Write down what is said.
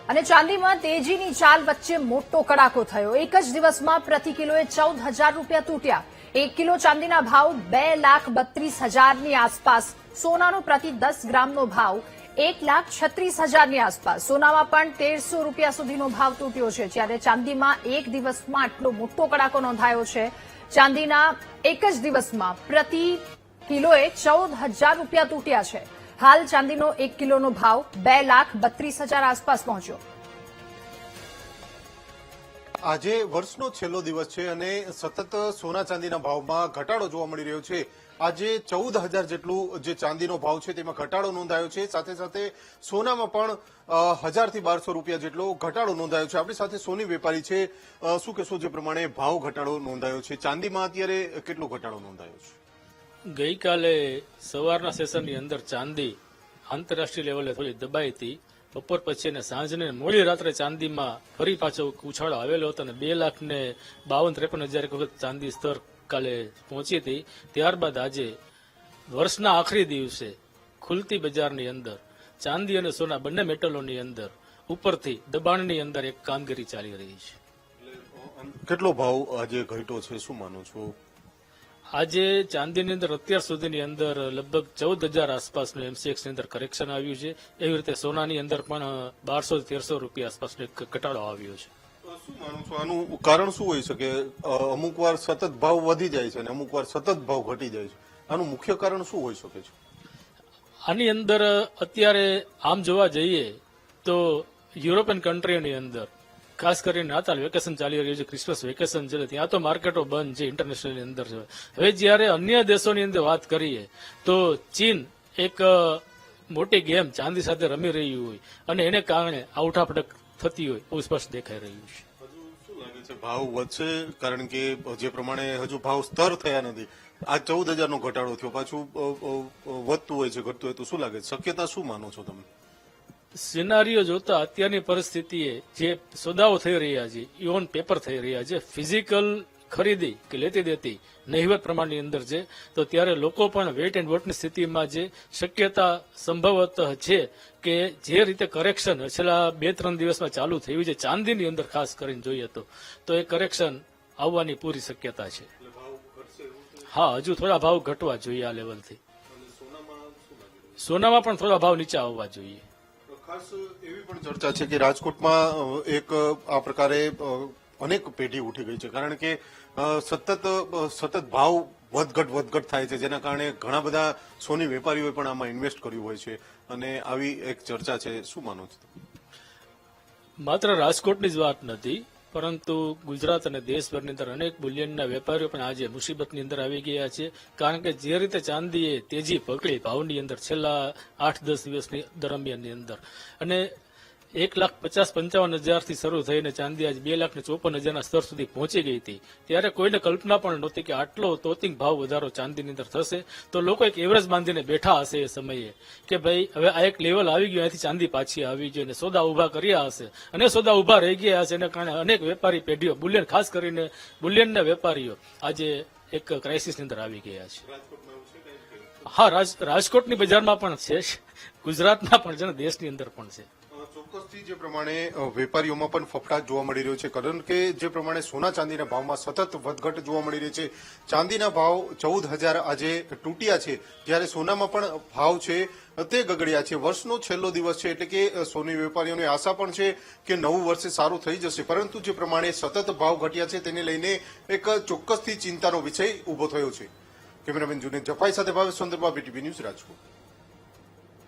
અને ચાંદીમાં તેજીની ચાલ વચ્ચે મોટો કડાકો થયો। એક જ દિવસમાં પ્રતિ કિલોએ 14,000 રૂપિયા તૂટ્યા। 1 કિલો ચાંદીના ભાવ 2,32,000ની આસપાસ। સોનાનો પ્રતિ 10 ગ્રામનો ભાવ 1,36,000ની આસપાસ। સોનામાં પણ 1,300 રૂપિયા સુધીનો ભાવ તૂટ્યો છે, જ્યારે ચાંદીમાં એક દિવસમાં આટલો મોટો કડાકો નોંધાયો છે। ચાંદીના એક જ દિવસમાં પ્રતિ કિલોએ 14,000 રૂપિયા તૂટ્યા છે। હાલ ચાંદીનો 1 કિલોનો ભાવ 2,32,000 આસપાસ પહોંચ્યો। આજે વર્ષનો છેલ્લો દિવસ છે અને સતત સોના ચાંદીના ભાવમાં ઘટાડો જોવા મળી રહ્યો છે। આજે 14,000 જેટલું જે ચાંદીનો ભાવ છે તેમાં ઘટાડો નોંધાયો છે। સાથે સાથે સોનામાં પણ 1,000 થી 1,200 રૂપિયા જેટલો ઘટાડો નોંધાયો છે। આપણી સાથે સોની વેપારી છે, શું કહેશો જે પ્રમાણે ભાવ ઘટાડો નોંધાયો છે? ચાંદીમાં અત્યારે કેટલો ઘટાડો નોંધાયો છે? ગઈકાલે સવારના સેશનની અંદર ચાંદી આંતરરાષ્ટ્રીય લેવલે થોડી દબાઈ હતી। બપોર પછી અને સાંજને મોડી રાત્રે ચાંદીમાં ફરી પાછો ઉછાળો આવેલો હતો અને 2,52,53,000 વખત ચાંદી સ્તર કાલે પહોંચી હતી। ત્યારબાદ આજે વર્ષના આખરી દિવસે ખુલતી બજારની અંદર ચાંદી અને સોના બંને મેટલોની અંદર ઉપરથી દબાણની અંદર એક કામગીરી ચાલી રહી છે। કેટલો ભાવ આજે ઘટ્યો છે, શું માનો છો? આજે ચાંદીની અંદર અત્યાર સુધીની અંદર લગભગ 14,000 આસપાસનું એમસીએક્સની અંદર કરેક્શન આવ્યું છે। એવી રીતે સોનાની અંદર પણ 1,200 થી 1,300 રૂપિયા આસપાસનો એક ઘટાડો આવ્યો છે। શું માનો છો, આનું કારણ શું હોઈ શકે? અમુક વાર સતત ભાવ વધી જાય છે અને અમુક વાર સતત ભાવ ઘટી જાય છે, આનું મુખ્ય કારણ શું હોઈ શકે છે? આની અંદર અત્યારે આમ જોવા જઈએ તો યુરોપિયન કન્ટ્રીની અંદર ખાસ કરીને નાતાલ વેકેશન ચાલી રહ્યું છે, ક્રિસમસ વેકેશન છે, ત્યાં તો માર્કેટો બંધ છે ઇન્ટરનેશનલની અંદર છે। હવે જ્યારે અન્ય દેશોની અંદર વાત કરીએ તો ચીન એક મોટી ગેમ ચાંદી સાથે રમી રહ્યું હોય અને એને કારણે આઉટાપટક થતી હોય એવું સ્પષ્ટ દેખાઈ રહ્યું છે। શું લાગે છે, ભાવ વધશે? કારણ કે જે પ્રમાણે હજુ ભાવ સ્તર થયા નથી, આ 14,000નો ઘટાડો થયો, પાછું વધતું હોય છે, ઘટતું હોય, તો શું લાગે છે, શક્યતા શું માનો છો તમે? સિનારીઓ જોતા અત્યારની પરિસ્થિતિએ જે સોદાઓ થઈ રહ્યા છે, ઇવન પેપર થઈ રહ્યા છે, ફિઝિકલ ખરીદી કે લેતી દેતી નહિવત પ્રમાણની અંદર છે, તો ત્યારે લોકો પણ વેટ એન્ડ વોચની સ્થિતિમાં છે। શક્યતા સંભવત છે કે જે રીતે કરેક્શન છેલ્લા 2-3 દિવસમાં ચાલુ થયું છે ચાંદીની અંદર ખાસ કરીને જોઈએ તો એ કરેક્શન આવવાની પૂરી શક્યતા છે। હા, હજુ થોડા ભાવ ઘટવા જોઈએ આ લેવલથી। સોનામાં પણ થોડા ભાવ નીચે આવવા જોઈએ। ખાસ એવી પણ ચર્ચા છે કે રાજકોટમાં એક આ પ્રકારે અનેક પેઢી ઉઠી ગઈ છે, કારણ કે સતત ભાવ વધઘટ થાય છે, જેના કારણે ઘણા બધા સોની વેપારીઓએ પણ આમાં ઇન્વેસ્ટ કર્યું હોય છે અને આવી એક ચર્ચા છે, શું માનો છો? માત્ર રાજકોટની જ વાત નથી, પરંતુ ગુજરાત અને દેશભરની અંદર અનેક બુલિયનના વેપારીઓ પણ આજે મુસીબતની અંદર આવી ગયા છે, કારણ કે જે રીતે ચાંદીએ તેજી પકડી ભાવની અંદર છેલ્લા 8-10 દિવસની દરમિયાનની અંદર અને 1,50,55,000 શરૂ થઈને ચાંદી આજે 2,54,000 સ્તર સુધી પહોંચી ગઈ હતી, ત્યારે કોઈને કલ્પના પણ નહોતી કે આટલો તોતિંગ ભાવ વધારો ચાંદીની અંદર થશે। તો લોકો એક એવરેજ બાંધીને બેઠા હશે એ સમયે કે ભાઈ હવે આ એક લેવલ આવી ગયું, અહીંથી ચાંદી પાછી આવી જોઈએ અને સોદા ઉભા કર્યા હશે અને સોદા ઉભા રહી ગયા હશે, એના કારણે અનેક વેપારી પેઢીઓ બુલિયન ખાસ કરીને બુલિયનના વેપારીઓ આજે એક ક્રાઇસિસની અંદર આવી ગયા છે। હા, રાજકોટની બજારમાં પણ છે, ગુજરાતમાં પણ છે, દેશની અંદર પણ છે। ચોક્કસથી જે પ્રમાણે વેપારીઓમાં પણ ફફડાટ જોવા મળી રહ્યો છે, કારણ કે જે પ્રમાણે સોના ચાંદીના ભાવમાં સતત વધઘટ જોવા મળી રહી છે। ચાંદીના ભાવ 14,000 આજે તૂટ્યા છે, જ્યારે સોનામાં પણ ભાવ છે તે ગગડ્યા છે। વર્ષનો છેલ્લો દિવસ છે, એટલે કે સોની વેપારીઓને આશા પણ છે કે નવું વર્ષે સારું થઈ જશે, પરંતુ જે પ્રમાણે સતત ભાવ ઘટ્યા છે તેને લઈને એક ચોક્કસથી ચિંતાનો વિષય ઉભો થયો છે। કેમેરામેન જુનેદ જફાઈ સાથે ભાવેશ ચંદ્રબા, BTV ન્યૂઝ, રાજકોટ।